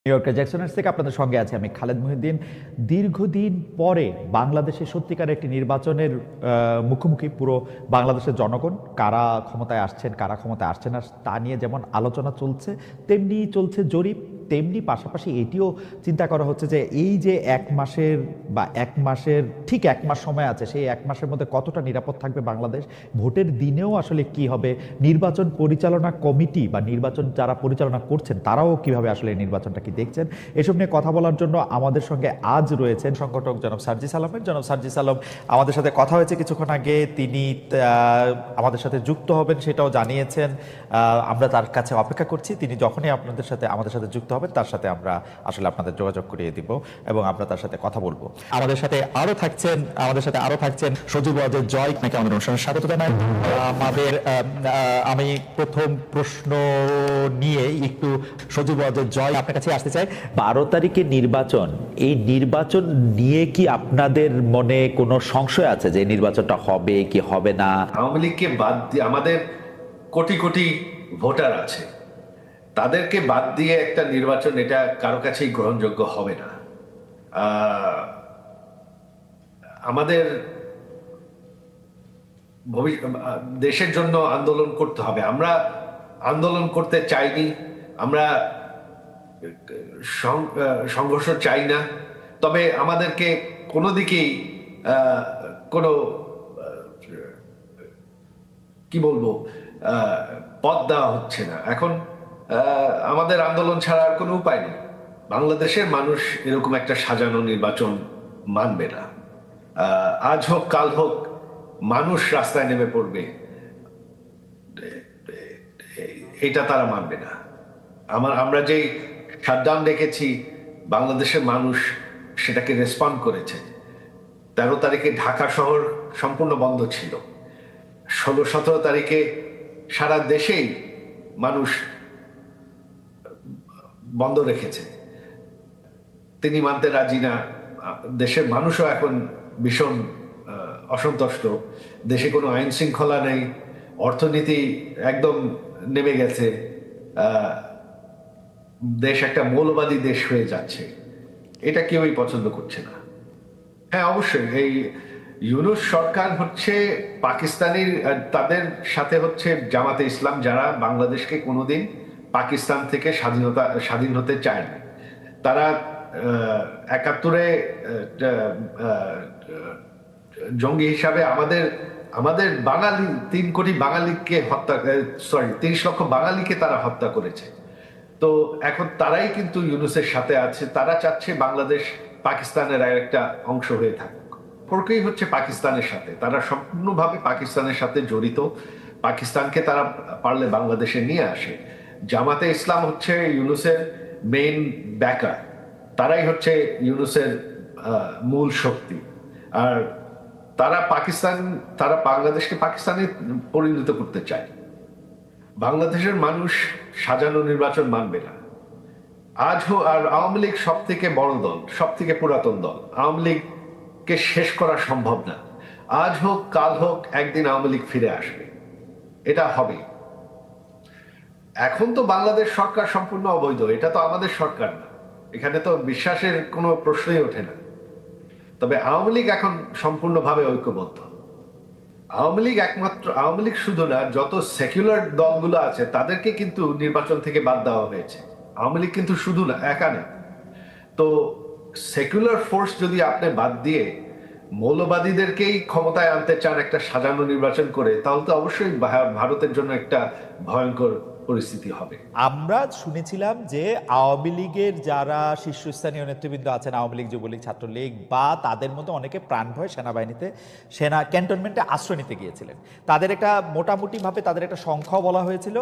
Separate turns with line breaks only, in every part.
New ইয়র্কের জ্যাকসনের থেকে আপনাদের সঙ্গে আছে আমি খালেদ মহিউদ্দিন। দীর্ঘদিন পরে বাংলাদেশে সত্যিকার একটি নির্বাচনের মুখোমুখি পুরো বাংলাদেশের জনগণ। কারা ক্ষমতায় আসছেন, কারা ক্ষমতায় আসছেন না তা নিয়ে যেমন আলোচনা চলছে, তেমনি চলছে জরিপ, তেমনি পাশাপাশি এটিও চিন্তা করা হচ্ছে যে এই যে এক মাসের বা এক মাসের ঠিক এক মাস সময় আছে, সেই এক মাসের মধ্যে কতটা নিরাপদ থাকবে বাংলাদেশ, ভোটের দিনেও আসলে কি হবে, নির্বাচন পরিচালনা কমিটি বা নির্বাচন যারা পরিচালনা করছেন তারাও কিভাবে আসলে এই নির্বাচনটা কি দেখছেন, এসব নিয়ে কথা বলার জন্য আমাদের সঙ্গে আজ রয়েছেন সংগঠক জনাব সার্জিস আলমের। জনাব সার্জিস আলম আমাদের সাথে কথা হয়েছে কিছুক্ষণ আগে, তিনি আমাদের সাথে যুক্ত হবেন সেটাও জানিয়েছেন। আমরা তার কাছে অপেক্ষা করছি, তিনি যখনই আমাদের সাথে যুক্ত হবেন তার সাথে আমরা আসলে আপনাদের যোগাযোগ করিয়ে দিব এবং আমরা তার সাথে কথা বলবো। আমাদের সাথে আরো থাকছেন সজীব ওয়াজেদ জয়, আপনাকে আমাদের অনুষ্ঠানে স্বাগত জানাই। আমি প্রথম প্রশ্ন নিয়ে একটু সজীব ওয়াজেদ জয় আপনার কাছে আসতে চাই। 12 তারিখে নির্বাচন, এই নির্বাচন নিয়ে কি আপনাদের মনে কোনো সংশয় আছে যে নির্বাচনটা হবে কি হবে না?
আওয়ামী লীগকে বাদ দিয়ে আমাদের কোটি কোটি ভোটার আছে, তাদেরকে বাদ দিয়ে একটা নির্বাচন এটা কারো কাছেই গ্রহণযোগ্য হবে না। আমাদের দেশের জন্য আন্দোলন করতে হবে। আমরা আন্দোলন করতে চাইনি, আমরা সংঘর্ষ চাই না, তবে আমাদেরকে কোনো দিকেই কোনো কি বলবো পথ দেওয়া হচ্ছে না। এখন আমাদের আন্দোলন ছাড়া আর কোনো উপায় নেই। বাংলাদেশের মানুষ এরকম একটা সাজানো নির্বাচন মানবে না। আজ হোক কাল হোক মানুষ রাস্তায় নেমে পড়বে, এটা তারা মানবে না। আমরা যেই শাটডাউন দেখেছি, বাংলাদেশের মানুষ সেটাকে রেসপন্ড করেছে। 13 তারিখে ঢাকা শহর সম্পূর্ণ বন্ধ ছিল, 16-17 তারিখে সারা দেশেই মানুষ বন্ধ রেখেছে। তিনি মানতে রাজি না। দেশের মানুষও এখন ভীষণ অসন্তুষ্ট। দেশে কোনো আইন শৃঙ্খলা নেই, অর্থনীতি একদম নেমে গেছে, দেশ একটা মৌলবাদী দেশ হয়ে যাচ্ছে। এটা কেউই পছন্দ করছে না। হ্যাঁ, অবশ্যই এই ইউনূস সরকার হচ্ছে পাকিস্তানি, তাদের সাথে হচ্ছে জামাতে ইসলাম, যারা বাংলাদেশকে কোনোদিন পাকিস্তান থেকে স্বাধীন হতে চায় না। তারা 71-এ জঙ্গি হিসাবে আমাদের বাঙালি 3 কোটি বাঙালিকে 30 লক্ষ বাঙালিকে তারা হত্যা করেছে। তো এখন তারাই কিন্তু ইউনূসের সাথে আছে। তারা চাচ্ছে বাংলাদেশ পাকিস্তানের একটা অংশ হয়ে থাকুক। সম্পর্কই হচ্ছে পাকিস্তানের সাথে, তারা সম্পূর্ণভাবে পাকিস্তানের সাথে জড়িত। পাকিস্তানকে তারা পারলে বাংলাদেশে নিয়ে আসে। জামাতে ইসলাম হচ্ছে ইউনূসের মেইন ব্যাকার, তারাই হচ্ছে ইউনূসের মূল শক্তি। আর তারা বাংলাদেশকে পাকিস্তানে পরিণত করতে চায়। বাংলাদেশের মানুষ সাজানো নির্বাচন মানবে না। আর আওয়ামী লীগ সব থেকে বড় দল, সব থেকে পুরাতন দল। আওয়ামী লীগকে শেষ করা সম্ভব না। আজ হোক কাল হোক একদিন আওয়ামী লীগ ফিরে আসবে, এটা হবে। এখন তো বাংলাদেশ সরকার সম্পূর্ণ অবৈধ, এটা তো আমাদের সরকার না, এখানে তো বিশ্বাসের কোনো প্রশ্নই ওঠে না। তবে আওয়ামী লীগ এখন সম্পূর্ণভাবে ঐক্যবদ্ধ। আওয়ামী লীগ শুধু না, যত সেকুলার দলগুলো আছে তাদেরকে কিন্তু নির্বাচন থেকে বাদ দেওয়া হয়েছে। আওয়ামী লীগ কিন্তু শুধু না, একা নেই। তো সেকুলার ফোর্স যদি আপনি বাদ দিয়ে মৌলবাদীদেরকেই ক্ষমতায় আনতে চান একটা সাজানো নির্বাচন করে, তাহলে তো অবশ্যই ভারতের জন্য একটা ভয়ঙ্কর পরিস্থিতি হবে।
আমরা শুনেছিলাম যে আওয়ামী লীগের যারা শীর্ষস্থানীয় নেতৃবৃন্দ আছেন, আওয়ামী লীগ, যুবলীগ, ছাত্রলীগ বা তাদের মধ্যে অনেকে প্রাণ ভয় সেনাবাহিনীতে ক্যান্টনমেন্টে আশ্রয় নিতে গিয়েছিলেন। তাদের একটা মোটামুটিভাবে তাদের একটা সংখ্যাও বলা হয়েছিল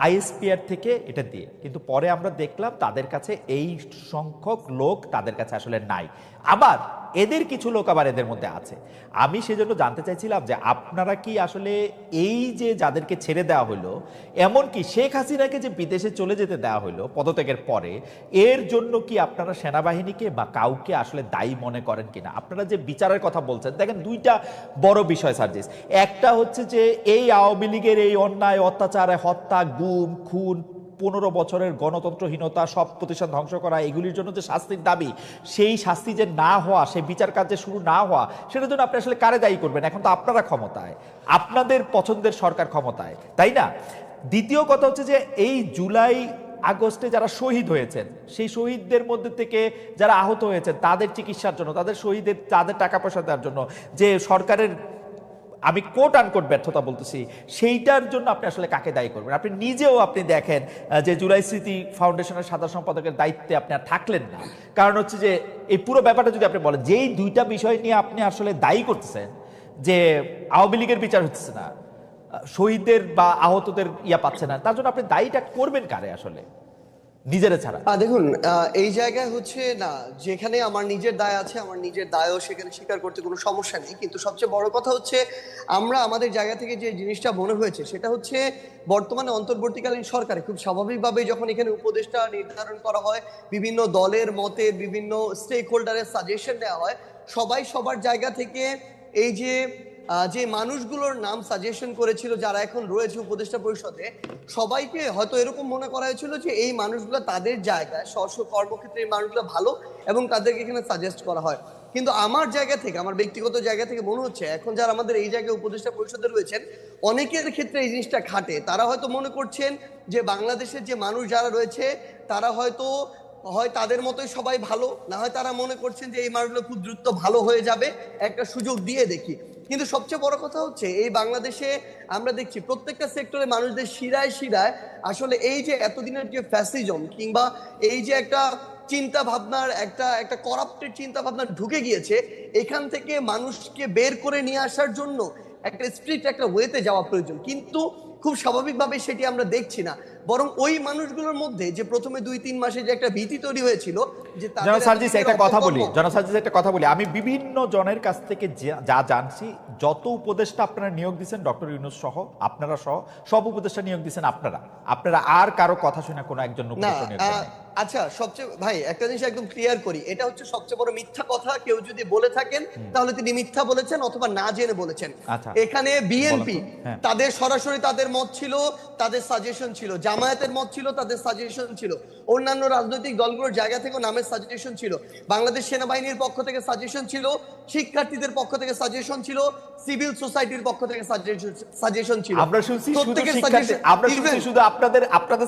আইএসপিআর থেকে এটা দিয়ে, কিন্তু পরে আমরা দেখলাম তাদের কাছে এই সংখ্যক লোক তাদের কাছে আসলে নাই। আবার এদের কিছু লোক আবার এদের মধ্যে আছে। আমি সেজন্য জানতে চাইছিলাম যে আপনারা কি আসলে এই যে যাদেরকে ছেড়ে দেওয়া হলো, এমনকি শেখ হাসিনাকে যে বিদেশে চলে যেতে দেওয়া হলো পদত্যাগের পরে, এর জন্য কি আপনারা সেনাবাহিনীকে বা কাউকে আসলে দায়ী মনে করেন কিনা? আপনারা যে বিচারের কথা বলছেন, দেখেন দুইটা বড় বিষয় সার্জিস। একটা হচ্ছে যে এই আওয়ামী লীগের এই অন্যায় অত্যাচার, হত্যা, গুম, খুন, 15 বছরের গণতন্ত্রহীনতা, সব প্রতিষ্ঠান ধ্বংস করা, এগুলির জন্য যে শাস্তির দাবি, সেই শাস্তি যে না হওয়া, সেই বিচার কাজ যে শুরু না হওয়া, সেটার জন্য আপনি আসলে কারে দায়ী করবেন? এখন তো আপনারা ক্ষমতায়, আপনাদের পছন্দের সরকার ক্ষমতায়, তাই না? দ্বিতীয় কথা হচ্ছে যে এই জুলাই আগস্টে যারা শহীদ হয়েছেন, সেই শহীদদের মধ্যে থেকে যারা আহত হয়েছেন তাদের চিকিৎসার জন্য, তাদের টাকা পয়সা দেওয়ার জন্য যে সরকারের, আমি কোট আনকোট ব্যর্থতা বলতেছি, সেইটার জন্য আপনি আসলে কাকে দায়ী করবেন? আপনি নিজেও আপনি দেখেন যে জুলাই স্মৃতি ফাউন্ডেশনের সাধারণ সম্পাদকের দায়িত্বে আপনি আর থাকলেন না। কারণ হচ্ছে যে এই পুরো ব্যাপারটা যদি আপনি বলেন, যেই দুইটা বিষয় নিয়ে আপনি আসলে দায়ী করতেছেন, যে আওয়ামী লীগের বিচার হচ্ছে না, শহীদদের বা আহতদের পাচ্ছে না, তার জন্য আপনি দায়ীটা করবেন কারে আসলে, নিজেরা ছাড়া?
দেখুন, এই জায়গায় হচ্ছে না, যেখানে আমার নিজের দায় আছে, আমার নিজের দায়ও সেখানে স্বীকার করতে কোনো সমস্যা নেই। কিন্তু সবচেয়ে বড় কথা হচ্ছে, আমরা আমাদের জায়গা থেকে যে জিনিসটা মনে হয়েছে সেটা হচ্ছে, বর্তমানে অন্তর্বর্তীকালীন সরকারে খুব স্বাভাবিকভাবে যখন এখানে উপদেষ্টা নির্ধারণ করা হয়, বিভিন্ন দলের মতে, বিভিন্ন স্টেক হোল্ডারের সাজেশন নেওয়া হয়, সবাই সবার জায়গা থেকে এই যে মানুষগুলোর নাম সাজেশন করেছিল যারা এখন রয়েছে উপদেষ্টা পরিষদে, সবাইকে হয়তো এরকম মনে করা হয়েছিল যে এই মানুষগুলো তাদের জায়গায় স্ব কর্মক্ষেত্রে এই মানুষগুলো ভালো এবং তাদেরকে এখানে সাজেস্ট করা হয়। কিন্তু আমার জায়গা থেকে, আমার ব্যক্তিগত জায়গা থেকে মনে হচ্ছে এখন যারা আমাদের এই জায়গায় উপদেষ্টা পরিষদে রয়েছেন, অনেকের ক্ষেত্রে এই জিনিসটা খাটে। তারা হয়তো মনে করছেন যে বাংলাদেশের যে মানুষ যারা রয়েছে তারা হয়তো হয় তাদের মতোই সবাই ভালো, না হয় তারা মনে করছেন যে এই মানুষগুলো খুব দ্রুত ভালো হয়ে যাবে, একটা সুযোগ দিয়ে দেখি। কিন্তু সবচেয়ে বড় কথা হচ্ছে, এই বাংলাদেশে আমরা দেখছি প্রত্যেকটা সেক্টরে মানুষদের শিরায় শিরায় আসলে এই যে এতদিনের যে ফ্যাসিজম, কিংবা এই যে একটা চিন্তা ভাবনার একটা করাপ্টেড চিন্তা ভাবনা ঢুকে গিয়েছে, এখান থেকে মানুষকে বের করে নিয়ে আসার জন্য একটা স্ট্রিক্ট একটা ওয়েতে যাওয়া প্রয়োজন। কিন্তু খুব স্বাভাবিকভাবে সেটি আমরা দেখছি না, বরং ওই মানুষগুলোর মধ্যে যে প্রথমে 2-3 মাসে যে একটা ভীতি তৈরি হয়েছিল, যে
একটা কথা বলি, আমি বিভিন্ন জনের কাছ থেকে যা জানছি, যত উপদেষ্টা আপনারা নিয়োগ দিচ্ছেন, ডক্টর ইউনূস সহ, আপনারা সহ সব উপদেষ্টা নিয়োগ দিচ্ছেন আপনারা আর কারো কথা শুনে কোনো একজন উপদেষ্টা নিয়োগ দেন?
আচ্ছা, সবচেয়ে ভাই একটা জিনিস একদম ক্লিয়ার করি, এটা হচ্ছে সবচেয়ে বড় মিথ্যা কথা। কেউ যদি বলে থাকেন তাহলে তিনি মিথ্যা বলেছেন অথবা না জেনে বলেছেন। এখানে বিএনপি তাদের সরাসরি তাদের মত ছিল, তাদের সাজেশন ছিল, জামায়াতের মত ছিল, তাদের সাজেশন ছিল, অন্যান্য রাজনৈতিক দলগুলোর জায়গা থেকে নামের সাজেশন ছিল, বাংলাদেশ সেনাবাহিনীর পক্ষ থেকে সাজেশন ছিল, শিক্ষার্থীদের পক্ষ থেকে সাজেশন ছিল, সিভিল সোসাইটির পক্ষ থেকে সাজেশন ছিল।
আমরা শুনছি শুধু আপনাদের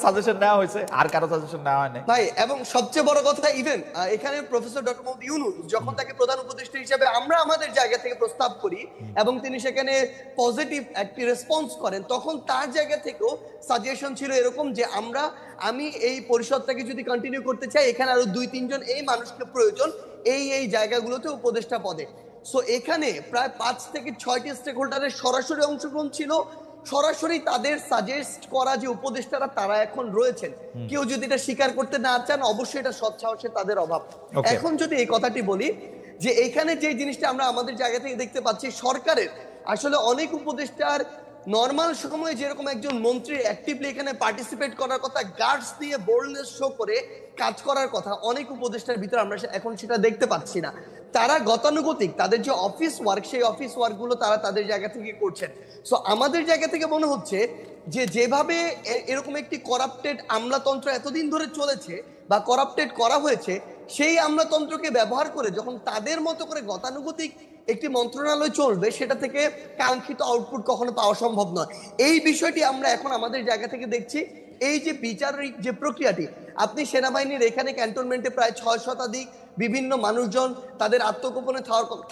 সাজেশন নেওয়া হয়েছে, আর কারো সাজেশন নেওয়া হয়নি
ভাই। এবং সবচেয়ে বড় কথা, ইভেন এখানে প্রফেসর ডক্টর মোহাম্মদ ইউনূস যখন তাকে প্রধান উপদেষ্টা হিসেবে আমরা আমাদের জায়গা থেকে প্রস্তাব করি এবং তিনি সেখানে পজিটিভ একটি রেসপন্স করেন, তখন তার জায়গা থেকেও সাজেশন ছিল এরকম যে আমি এই পরিষদটাকে যদি কন্টিনিউ করতে চাই, এখানে আরো 2-3 জন এই মানুষকে প্রয়োজন এই জায়গাগুলোতে উপদেষ্টা পদে। সো এখানে প্রায় 5 থেকে 6টি স্টেক হোল্ডারের সরাসরি অংশগ্রহণ ছিল, সরাসরি তাদের সাজেস্ট করা যে উপদেষ্টারা তারা এখন রয়েছেন। কেউ যদি এটা স্বীকার করতে না চান, অবশ্যই এটা সৎ সাহসের তাদের অভাব। এখন যদি এই কথাটি বলি যে এখানে যে জিনিসটা আমরা আমাদের জায়গা থেকে দেখতে পাচ্ছি, সরকারের আসলে অনেক উপদেষ্টার নর্মাল সময়ে যেরকম একজন মন্ত্রী অ্যাক্টিভলি এখানে পার্টিসিপেট করার কথা, গার্ডস দিয়ে বোল্ডনেস শো করে কাজ করার কথা, অনেক উপদেষ্টার ভিতরে আমরা এখন সেটা দেখতে পাচ্ছি না। তারা গতানুগতিক তাদের যে অফিস ওয়ার্ক, সেই অফিস ওয়ার্কগুলো তারা তাদের জায়গা থেকে করছেন। সো আমাদের জায়গা থেকে মনে হচ্ছে যে যেভাবে এরকম একটি করাপ্টেড আমলাতন্ত্র এতদিন ধরে চলেছে বা করাপ্টেড করা হয়েছে, সেই আমলাতন্ত্রকে ব্যবহার করে যখন তাদের মতো করে গতানুগতিক একটি মন্ত্রণালয় চলবে, সেটা থেকে কাঙ্ক্ষিত আউটপুট কখনো পাওয়া সম্ভব নয়। এই বিষয়টি আমরা এখন আমাদের জায়গা থেকে দেখছি। এই যে বিচারিক যে প্রক্রিয়াটি, আপনি সেনাবাহিনীর এখানে ক্যান্টনমেন্টে প্রায় 6 শতাধিক বিভিন্ন মানুষজন তাদের আত্মগোপনে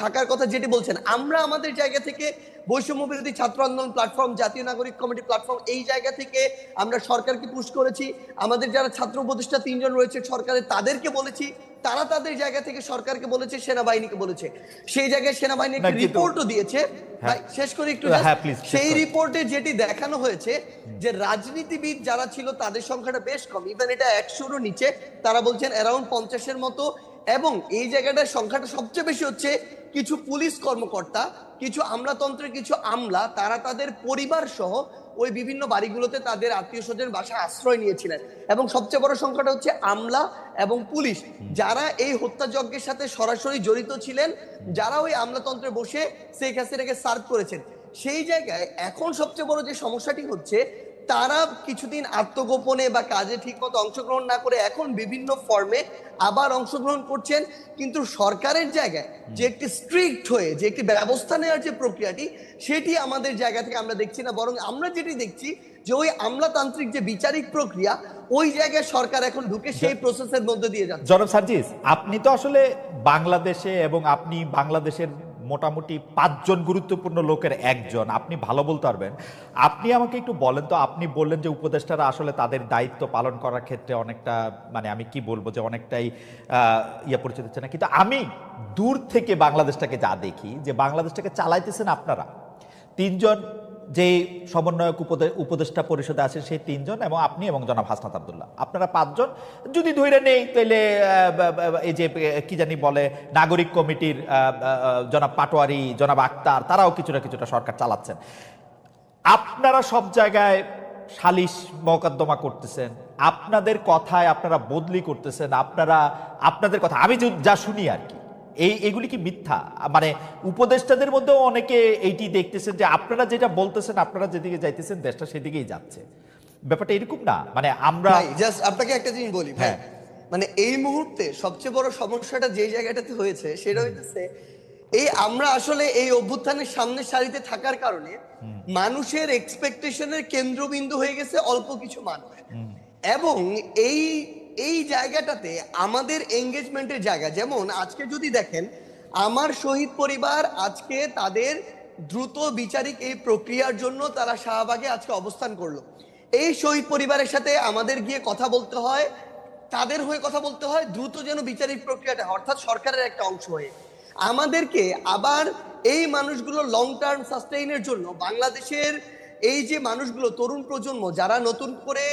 থাকার কথা যেটি বলছেন, আমরা আমাদের জায়গা থেকে বৈষম্য বিরোধী ছাত্র আন্দোলন প্ল্যাটফর্ম, জাতীয় নাগরিক কমিটি প্ল্যাটফর্ম, এই জায়গা থেকে আমরা সরকারকে পুশ করেছি। আমাদের যারা ছাত্র উপদেষ্টা 3 জন রয়েছে সরকারের, তাদেরকে বলেছি, তারা তাদের জায়গা থেকে সরকারকে বলেছে, সেনাবাহিনীকে বলেছে। সেই জায়গায় সেনাবাহিনী একটা রিপোর্টও দিয়েছে। শেষ করে একটু, সেই রিপোর্টে যেটি দেখানো হয়েছে যে রাজনীতিবিদ যারা ছিল তাদের সংখ্যাটা বেশ কম, ইভেন এটা 100-রও নিচে, তারা বলছেন অ্যারাউন্ড 50-এর মতো। এবং এই জায়গাটার সংখ্যাটা সবচেয়ে বেশি হচ্ছে কিছু পুলিশ কর্মকর্তা, কিছু আমলাতন্ত্রের কিছু আমলা, তারা তাদের পরিবার সহ ওই বিভিন্ন বাড়িগুলোতে তাদের আত্মীয় স্বজন বাসায় আশ্রয় নিয়েছিলেন। এবং সবচেয়ে বড় সংখ্যাটা হচ্ছে আমলা এবং পুলিশ, যারা এই হত্যাযজ্ঞের সাথে সরাসরি জড়িত ছিলেন, যারা ওই আমলাতন্ত্রে বসে শেখ হাসিনাকে সার্ভ করেছেন। সেই জায়গায় এখন সবচেয়ে বড় যে সমস্যাটি হচ্ছে, তারা কিছুদিন আত্মগোপনে বা কাজে ঠিকমতো অংশগ্রহণ না করে এখন বিভিন্ন ফর্মে আবার অংশগ্রহণ করছেন, কিন্তু সরকারের জায়গায় যে একটি স্ট্রিক্ট হয়ে যে একটি ব্যবস্থা নেওয়ার যে প্রক্রিয়াটি, সেটি আমাদের জায়গা থেকে আমরা দেখছি না। বরং আমরা যেটি দেখছি যে ওই আমলাতান্ত্রিক যে বিচারিক প্রক্রিয়া, ওই জায়গায় সরকার এখন ঢুকে সেই প্রসেসের মধ্যে দিয়ে যাচ্ছে।
জনাব সার্জিস, আপনি তো আসলে বাংলাদেশে এবং আপনি বাংলাদেশের মোটামুটি 5 জন গুরুত্বপূর্ণ লোকের একজন, আপনি ভালো বলতে পারবেন। আপনি আমাকে একটু বলেন তো, আপনি বললেন যে উপদেষ্টারা আসলে তাদের দায়িত্ব পালন করার ক্ষেত্রে অনেকটা, মানে আমি কি বলবো, যে অনেকটাই পরিচিত হচ্ছে না, কিন্তু আমি দূর থেকে বাংলাদেশটাকে যা দেখি, যে বাংলাদেশটাকে চালাইতেছেন আপনারা 3 জন, যে সমন্বয়ক উপদেষ্টা পরিষদে আছেন সেই 3 জন, এবং আপনি এবং জনাব হাসনাত আব্দুল্লাহ, আপনারা 5 জন যদি ধরে নেই, তাহলে এই যে কি জানি বলে নাগরিক কমিটির জনাব পাটোয়ারি, জনাব আক্তার, তারাও কিছুটা সরকার চালাচ্ছেন। আপনারা সব জায়গায় সালিশ মোকদ্দমা করতেছেন, আপনাদের কথায় আপনারা বদলি করতেছেন, আপনাদের কথা আমি যা শুনি আর কি, এগুলি কি মিথ্যা? মানে উপদেষ্টাদের মধ্যেও অনেকে এইটি দেখতেছেন যে আপনারা যেটা বলতেছেন, আপনারা যেদিকে যাইতেছেন দেশটা সেদিকেই যাচ্ছে। ব্যাপারটা এরকম না? মানে আমরা
জাস্ট আপনাকে একটা জিনিস বলি ভাই,
হ্যাঁ।
মানে এই মুহূর্তে সবচেয়ে বড় সমস্যাটা যে জায়গাটাতে হয়েছে সেটা হইতেছে এই আমরা আসলে এই অভ্যুত্থানের সামনের সারিতে থাকার কারণে মানুষের এক্সপেকটেশনের কেন্দ্রবিন্দু হয়ে গেছে অল্প কিছু মানুষ, এবং এই জায়গাটাতে আমাদের এঙ্গেজমেন্টের জায়গা, যেমন আজকে যদি দেখেন আমার শহীদ পরিবার আজকে তাদের দ্রুত বিচারিক এই প্রক্রিয়ার জন্য তারা শাহবাগে আজকে অবস্থান করলো। এই শহীদ পরিবারের সাথে আমাদের গিয়ে কথা বলতে হয়, তাদের হয়ে কথা বলতে হয় দ্রুত যেন বিচারিক প্রক্রিয়াটা, অর্থাৎ সরকারের একটা অংশ হয়ে আমাদেরকে আবার এই মানুষগুলো লং টার্ম সাস্টেইনের জন্য বাংলাদেশের এই যে মানুষগুলো তরুণ প্রজন্ম যারা নতুন করে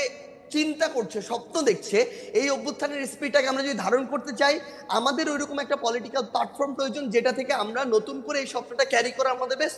চিন্তা করছে, স্বপ্ন দেখছে, এই অভ্যুত্থানের স্পিরিটটাকে আমরা যদি ধারণ করতে চাই, আমাদের ওইরকম একটা পলিটিক্যাল প্ল্যাটফর্ম প্রয়োজন যেটা থেকে আমরা নতুন করে এই স্বপ্নটা ক্যারি করা আমাদের বেশ